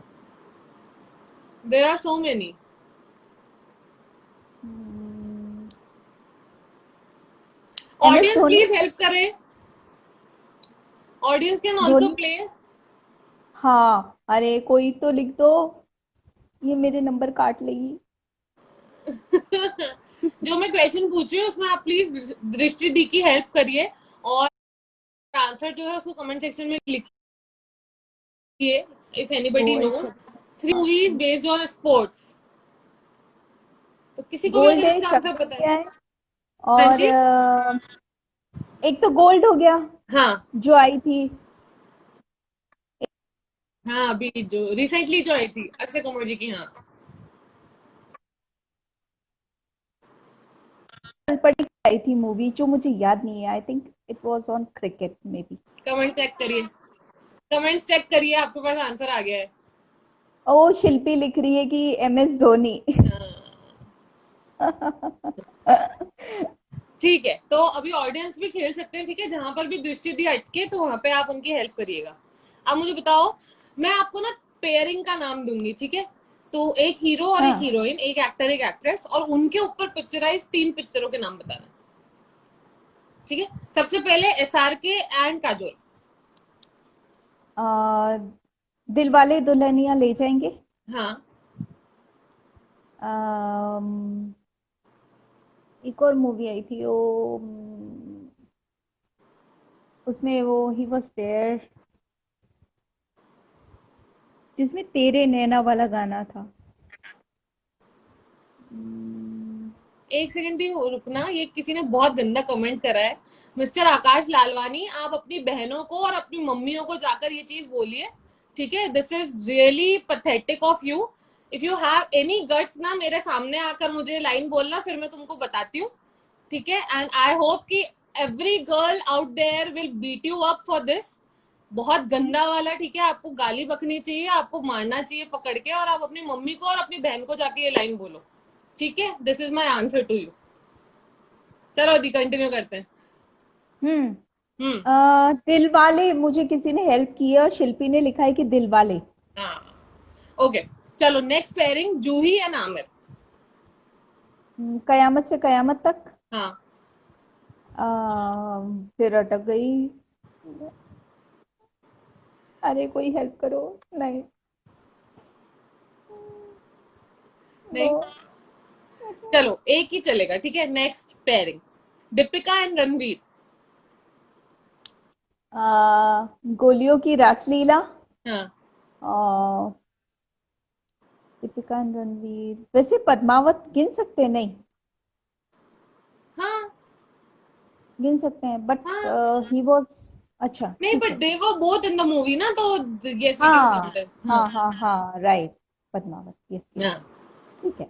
there are so many. M S audience Dhoni. Please help करें, audience can also Dhoni. Play. हाँ, अरे कोई तो लिख दो, ये मेरे नंबर काट लेगी। जो मैं क्वेश्चन पूछ रही हूँ उसमें आप प्लीज दृष्टि दी की हेल्प करिए, और आंसर जो है उसको कमेंट सेक्शन में लिखिए, इफ एनीबडी गोल्ड नोज। है। 3 movies बेस्ड ऑन स्पोर्ट्स, तो किसी को भी गोल्ड अगर है, इसका चक आंसर दे पता है। इंडिया है, हाँ और जी, एक तो गोल्ड हो गया हाँ, जो आई थी। हाँ, अभी जो रिसेंटली जो आई थी अक्षय कुमार जी की। हाँ, पड़ी आई थी मूवी जो मुझे याद नहीं है, I think it was on cricket maybe. Comment check करिए, कमेंट्स चेक करिए, आपके पास आंसर आ गया है। ओ शिल्पी लिख रही है कि MS धोनी। ठीक है, तो अभी ऑडियंस भी खेल सकते हैं, ठीक है, जहां पर भी दृष्टि दी अटके तो वहां पे आप उनकी हेल्प करिएगा। अब मुझे बताओ, मैं आपको ना पेयरिंग का नाम दूंगी, ठीक है, तो एक हीरो और एक हाँ। हीरोइन, एक एक्टर एक एक्ट्रेस, और उनके ऊपर पिक्चराइज 3 पिक्चरों के नाम बताना, ठीक है। सबसे पहले SRK एंड काजोल। आ, दिलवाले दुल्हनिया ले जाएंगे। हाँ। अम, एक और मूवी आई थी वो, उसमें वो ही वॉज देयर, जिसमें तेरे नैना वाला गाना था। हम्म, एक सेकंड भी रुकना, ये किसी ने बहुत गंदा कमेंट करा है। मिस्टर आकाश लालवानी, आप अपनी बहनों को और अपनी मम्मियों को जाकर ये चीज बोलिए, ठीक है। This is really pathetic of you. If you have any guts ना मेरे सामने आकर मुझे लाइन बोलना, फिर मैं तुमको बताती हूँ, ठीक है। एंड आई होप कि every girl out there will beat you up for this. बहुत गंदा वाला, ठीक है, आपको गाली बकनी चाहिए, आपको मारना चाहिए पकड़ के, और आप अपनी मम्मी को और अपनी बहन को जाके ये लाइन बोलो, ठीक है। This is my answer to you. चलो दी कंटिन्यू करते हैं। हम्म हम्म। दिल वाले मुझे किसी ने हेल्प की है और शिल्पी ने लिखा है कि दिल वाले। हाँ। ओके। चलो next pairing, Juhi and Aamir. Qayamat se Qayamat तक। हाँ। फिर अटक गई। अरे कोई हेल्प करो। नहीं। नो। नहीं। चलो एक ही चलेगा, ठीक है। Next pairing, Deepika and Ranveer. गोलियों की रासलीला। हाँ। आ, दीपिका एंड रणवीर, वैसे पद्मावत गिन सकते हैं नहीं? हाँ। गिन सकते हैं बट हाँ। He was. अच्छा नहीं, ठीक बट है। They were both in the movie ना, तो यस वी कैन हाँ काउंट इट। हाँ। हाँ हाँ हाँ राइट। Padmaavat, yes yes. हाँ। ठीक है।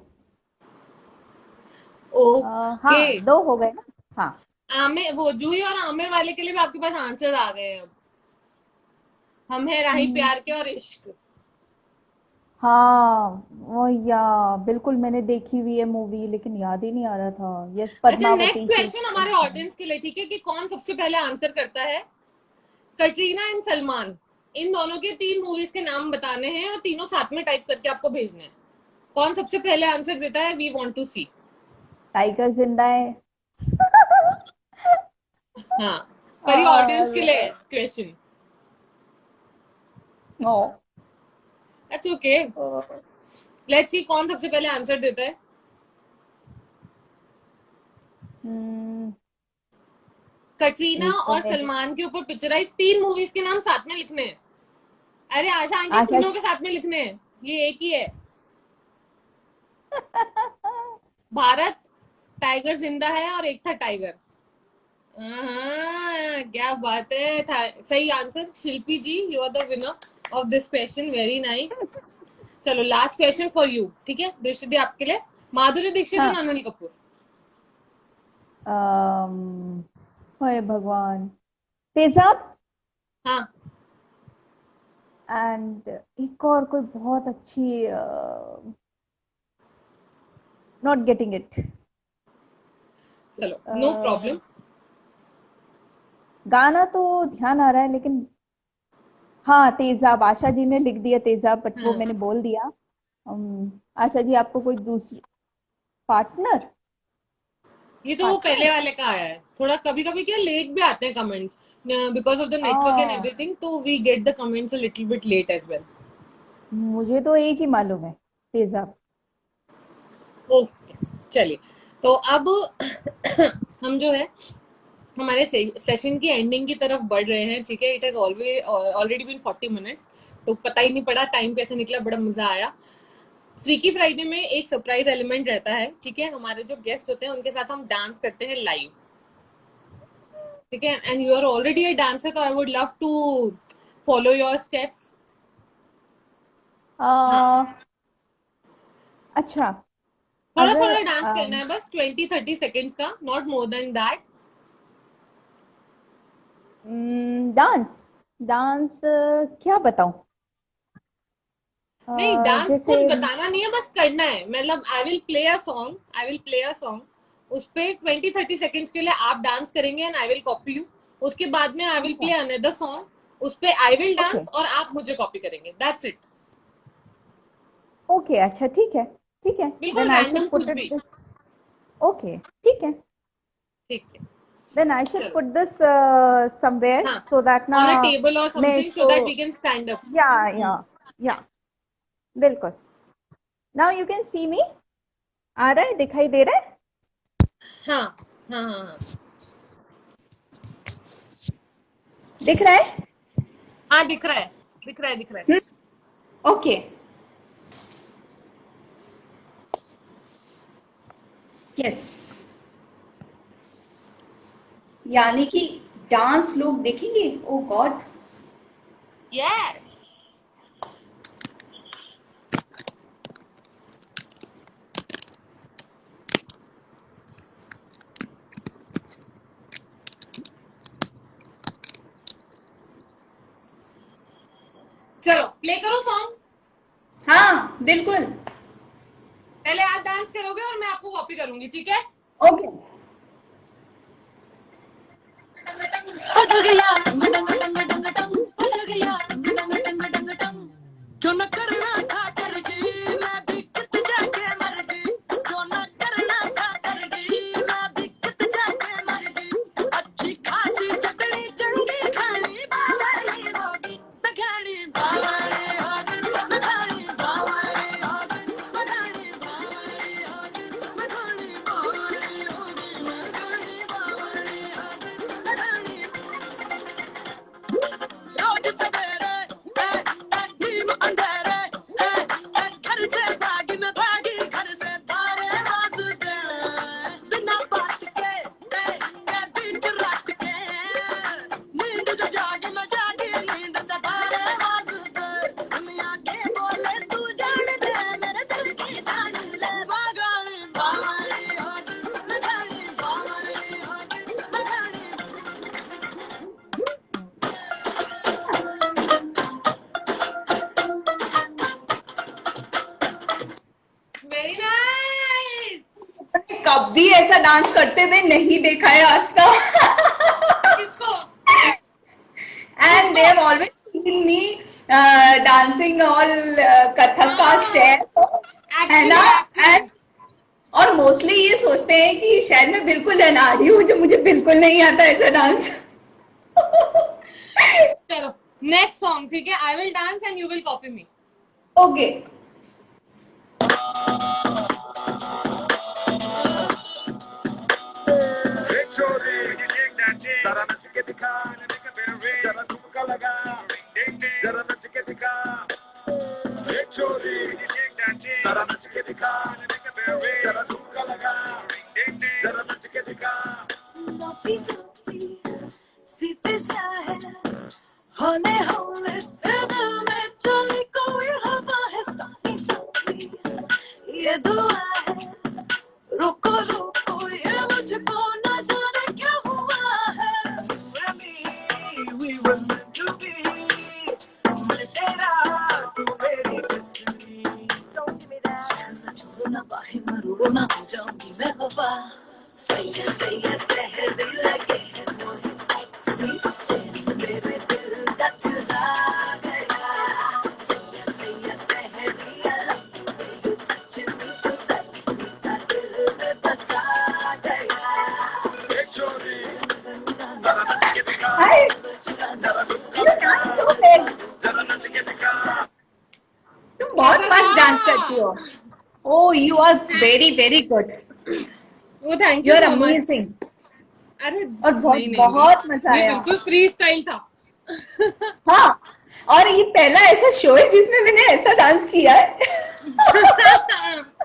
ओके। हाँ दो हो गए ना। हाँ। आमिर, वो जूही और आमिर वाले के लिए भी आपके पास आंसर आ गए हैं अब। हम है राही हम्म, प्यार के और इश्क। हाँ वो या बिल्कुल मैंने देखी हुई है मूवी लेकिन याद ही नहीं आ रहा था। यस अच्छा, नेक्स्ट पद्मावती शी। क्वेश्चन हमारे ऑडियंस के लिए, ठीक है, कि कौन सबसे पहले आंसर करता है। कटरीना एंड सलमान, इन दोनों के 3 मूवीज के नाम बताने हैं और तीनों साथ में टाइप करके आपको भेजने हैं। कौन सबसे पहले आंसर देता है, we want to see. Tiger Zinda Hai. हाँ, पर ये ऑडियंस के लिए और question. No. That's okay. Let's see कौन सबसे पहले आंसर देता है। कटरीना एक तो और है सलमान के ऊपर पिक्चराइज 3 मूवीज के नाम साथ में लिखने हैं। अरे आशा आंटी, आशा। तीनों के साथ में लिखने हैं, ये एक ही है। भारत, टाइगर जिंदा है, और एक था टाइगर। हाँ, क्या बात है, सही answer Shilpi ji, you are the winner of this question, very nice. चलो लास्ट क्वेश्चन फॉर यू, ठीक है, दृष्टि दी आपके लिए। माधुरी दीक्षित हाँ। और अनिल कपूर। अम, हे भगवान। तेजाब। हाँ। एंड एक और कोई बहुत अच्छी, नॉट गेटिंग इट। चलो नो प्रॉब्लम। गाना तो ध्यान आ रहा है लेकिन, हाँ तेजाब, आशा जी ने लिख दिया तेजाब बट वो हाँ, मैंने बोल दिया। आशा जी आपको कोई दूसरी पार्टनर। ये तो वो पार्टनर। पहले वाले का आया है, थोड़ा कभी कभी क्या लेट भी आते हैं comments, because of the network and ah, everything, तो we get the comments a little bit late as well. मुझे तो एक ही मालूम है, तेजाब। ओके, चलिए, तो अब हम जो है हमारे सेशन की एंडिंग की तरफ बढ़ रहे हैं, ठीक है। It has always already been 40 minutes, तो पता ही नहीं पड़ा टाइम कैसे निकला, बड़ा मजा आया। फ्रीकी फ्राइडे में एक सरप्राइज एलिमेंट रहता है, ठीक है, हमारे जो गेस्ट होते हैं उनके साथ हम डांस करते हैं लाइव, ठीक है। And you are already a dancer, तो I would love to follow your steps. हाँ, आ, अच्छा। थोड़ा अगर थोड़ा डांस करना है, बस 20-30 सेकेंड्स का, not more than that. Dance, dance क्या बताऊं? नहीं, डांस जैसे कुछ बताना नहीं है, बस करना है। मतलब I will play a song उस पे 20-30 सेकेंड्स के लिए आप डांस करेंगे and I will copy you. उसके बाद में आई विल अच्छा, प्ले अनदर सॉन्ग उस पे आई विल ओके डांस और आप मुझे कॉपी करेंगे, दैट्स इट। ओके, अच्छा ठीक है, ठीक है, बिल्कुल then I random should put कुछ भी। इट, ओके ठीक है, ठीक है, देन आई शुड चलो। पुट दिस समवेयर हाँ, सो दैट ना ऑन अ टेबल और मैं समथिंग सो इसको, that we can stand up. Yeah yeah yeah बिल्कुल, now you can see me, आ रहा है, दिखाई दे रहा है? हाँ हाँ हाँ हाँ। दिख रहा है? हाँ दिख रहा है, दिख रहा है, दिख रहा है। ओके, यस, यानी कि डांस लोग देखेंगे, ओ गॉड। यस। चलो प्ले करो सॉन्ग। हाँ बिल्कुल, पहले आप डांस करोगे और मैं आपको कॉपी करूंगी, ठीक है? ओके। बदल गया डंग डंग डंग डंग डंग बदल गया डंग डंग डंग डंग डंग जो न करना था कर गई मैं भी कित जाके मर गई जो न करना था कर गई मैं भी कित जाके मर गई अच्छी खासी चटनी चंगी खानी बावली होगी बघाड़ी बावली होगी बघाड़ी बावली होगी बघाड़ी बावली होगी बघाड़ी बावली होगी बघाड़ी बावली होगी बघाड़ी रोज सवेरे नीम अंधेरे घर से भागी मैं भागी घर से बारे वास्ते बिना बात के बीच रात के नींद से जागी मैं जागी नींद से बारे वास्ते दुनिया के बोले तू जान दे मेरे दिल की जान ले बागानी बावली होगी बगानी बावली होगी बगानी वेरी नाइस। कभी ऐसा डांस करते हुए नहीं देखा है आज तक। किसको? एंड दे किसको? Have always seen me dancing all Kathak का हाँ, स्टेप, है ना? Actually actually. एंड और मोस्टली ये सोचते हैं कि शायद मैं बिल्कुल अनाड़ी हूँ, जो मुझे बिल्कुल नहीं आता ऐसा डांस। चलो नेक्स्ट सॉन्ग, ठीक है? I will dance and you will copy me. Okay, जरा नच के दिखा जरा ठुमका लगा जरा नच के दिखा छोरी जरा नच के दिखा जरा ठुमका लगा जरा नच के दिखा मोती मोती सीते साहे होने होने से दिल में चली कोई हवा है सानी सानी ये दुआ है रोको रोको ये मुझको न जाने क्या हुआ है we were meant to be मैं तेरा तू मेरी destiny Don't give me that ना छोड़ो ना बाहें मरोड़ो ना हो जाऊंगी मैं हवा सही है सहरी लगे है वो ही sexy चैन तेरे दिल का चुरा गया सही है सहरी लगे you touch me to touch me का दिल में बसा गया छोरी जरा नच के दिखा हाय, जरा ठुमका यू लगा डांस सो वेल, जरा नच के दिखा तुम बहुत कैसा मस्त डांस था? करती हो। Oh you are very very good, वो thank you you are so much. Amazing, अरे और बहुत नहीं नहीं नहीं, बहुत मजा ये आया। बिल्कुल फ्री स्टाइल था। हाँ, और ये पहला ऐसा शो है जिसमें मैंने ऐसा डांस किया है।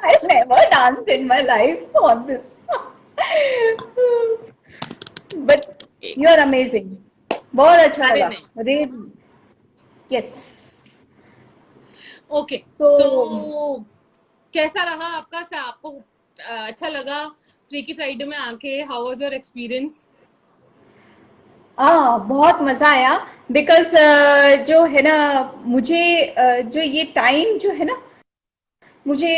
I never danced in my life on this. But you are amazing. बहुत अच्छा अरे लगा, नहीं। really. Yes. ओके, तो तो कैसा रहा आपका आपको अच्छा लगा फ्रीकी फ्राइडे में आके? How was your experience? बहुत मजा आया बिकॉज जो है ना मुझे जो ये टाइम जो है ना मुझे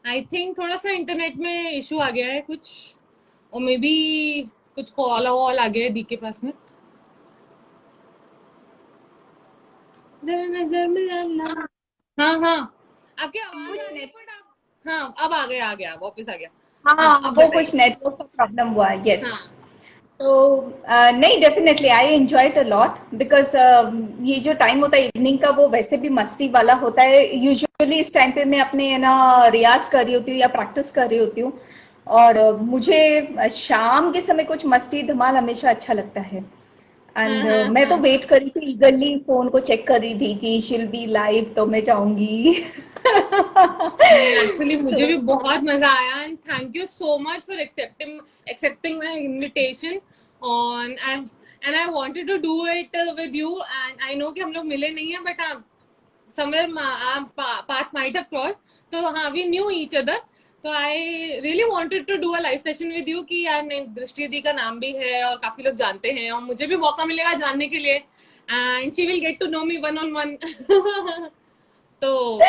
आई थिंक थोड़ा सा इंटरनेट में इशू आ गया है कुछ, और मे बी कुछ कॉल वॉल आ गया है दी के पास में। जरा नजर मिलाना। हाँ हाँ, आपकी आवाज आ कुछ रही है नेट बट आप, हाँ अब आ गया वापस आ गया। हाँ हाँ अब वो बताइए। कुछ नेटवर्क का प्रॉब्लम हुआ यस। हाँ तो नहीं definitely I enjoyed a lot because ये जो टाइम होता है इवनिंग का वो वैसे भी मस्ती वाला होता है। यूजुअली इस टाइम पे मैं अपने ना रियाज कर रही होती हूँ या प्रैक्टिस कर रही होती हूँ और मुझे शाम के समय कुछ मस्ती धमाल हमेशा अच्छा लगता है। हाँ एंड हाँ मैं तो हाँ। वेट कर रही थी ईगरली फोन को चेक कर रही थी कि शिल बी लाइव तो मैं जाऊंगी। नहीं एक्चुअली मुझे सो भी बहुत मजा आया, and thank you so much for accepting my invitation on, and I wanted to do it with you, and I know कि हम लोग मिले नहीं है but somewhere paths might have crossed, तो हाँ वी knew each other, तो I really wanted to do a live session with you कि यार नहीं दृष्टि दी का नाम भी है और काफी लोग जानते हैं और मुझे भी मौका मिलेगा जानने के लिए, and she will get to know me one on one. तो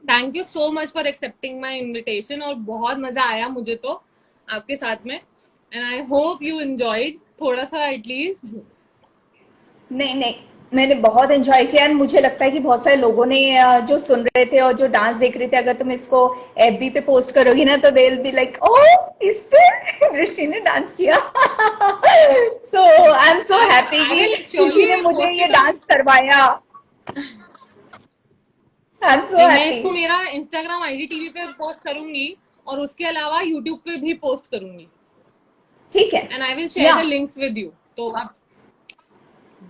thank you so much for accepting my invitation, और बहुत मजा आया मुझे तो आपके साथ में, and I hope you enjoyed थोड़ा सा एटलीस्ट। नहीं नहीं मैंने बहुत एंजॉय किया एंड मुझे लगता है कि बहुत सारे लोगों ने जो सुन रहे थे और जो डांस देख रहे थे अगर तुम इसको एफबी पे पोस्ट करोगी ना तो they will be like oh इस पे दृष्टि ने डांस किया। सो I am so happy I कि विल किसी श्योरली ने मुझे पोस्ट ये इट ऑन। डांस करवाया। आई एम सो नहीं मैं हैप्पी। इसको मेरा इंस्टाग्राम आईजीटीवी पे पोस्ट करूंगी, और उसके अलावा यूट्यूब पे भी पोस्ट करूंगी, ठीक है एंड आई विल शेयर या द लिंक्स विद यू, तो आप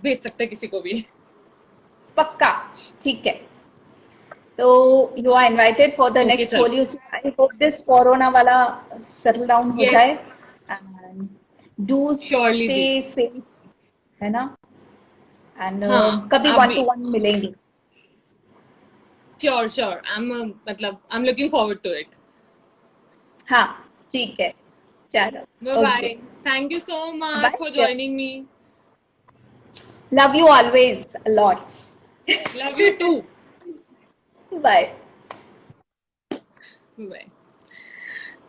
भेज सकते हैं किसी को भी। पक्का ठीक है। तो you are invited for the okay next चलो। होली। आई होप दिस कोरोना वाला सेटल डाउन हो यस जाए एंड डू श्योरली स्टे जी। सेफ है ना एंड हाँ कभी आप वन भी। टू वन मिलेंगे। श्योर श्योर, आई एम मतलब I am looking forward to it. हाँ ठीक है चलो bye okay bye. Thank you so much for bye. Joining me. Love you always lots. Love you too. Bye. Bye.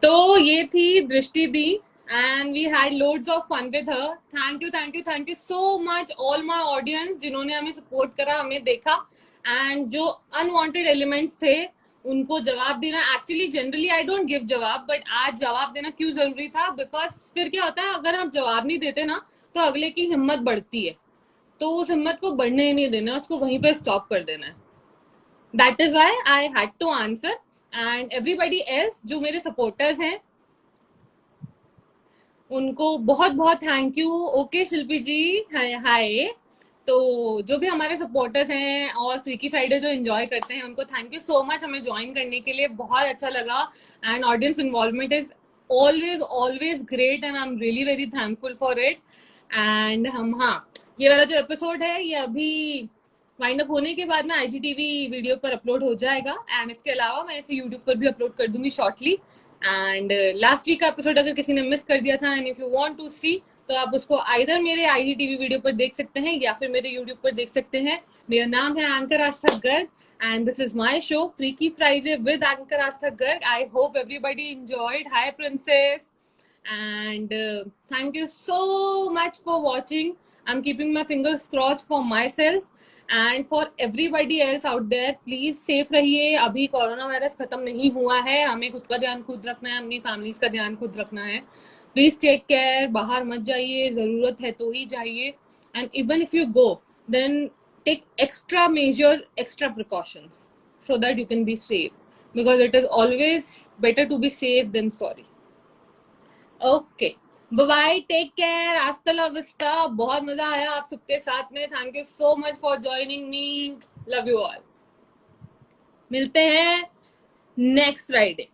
तो ये थी Drishti di, and we had loads of fun with her. Thank you so much all my audience जिन्होंने हमें सपोर्ट करा, हमें देखा, एंड जो अनवांटेड एलिमेंट्स थे उनको जवाब देना। Actually generally I don't give जवाब, बट आज जवाब देना क्यों जरूरी था, बिकॉज फिर क्या होता है अगर हम जवाब नहीं देते ना तो अगले की हिम्मत बढ़ती है, तो उस हिम्मत को बढ़ने ही नहीं देना, उसको वहीं पे स्टॉप कर देना है। That is why I had to answer, and everybody else जो मेरे सपोर्टर्स हैं उनको बहुत बहुत thank you. Okay Shilpi ji, hi. तो जो भी हमारे सपोर्टर्स हैं और फ्रीकी फ्राइडे जो एंजॉय करते हैं उनको थैंक यू सो मच हमें ज्वाइन करने के लिए, बहुत अच्छा लगा, and audience involvement is always always great, and I am really very thankful for it. And हम, हाँ, ये वाला जो एपिसोड है ये अभी वाइंड अप होने के बाद में आईजीटीवी वीडियो पर अपलोड हो जाएगा, एंड इसके अलावा मैं इसे यूट्यूब पर भी अपलोड कर दूंगी शॉर्टली। एंड लास्ट वीक का एपिसोड अगर किसी ने मिस कर दिया था, and if you want to see, तो आप उसको आइदर मेरे आईजीटीवी वीडियो पर देख सकते हैं या फिर मेरे यूट्यूब पर देख सकते हैं। मेरा नाम है anchor Aastha Garg, and this is my show Freaky Friday with Anchor Astha Garg. I hope everybody enjoyed. Hi Princess, and thank you so much for watching. I'm keeping my fingers crossed for myself and for everybody else out there. Please safe रहिए, अभी कोरोना वायरस खत्म नहीं हुआ है, हमें खुद का ध्यान खुद रखना है, अपनी फैमिलीज का ध्यान खुद रखना है। प्लीज टेक केयर, बाहर मत जाइए, जरूरत है तो ही जाइए, and even if you go then take extra measures, extra precautions, so that you can be safe, because it is always better to be safe than sorry. Okay, bye bye, take care, hasta la vista। बहुत मजा आया आप सबके साथ में, thank you so much for joining me, love you all. मिलते हैं नेक्स्ट फ्राइडे।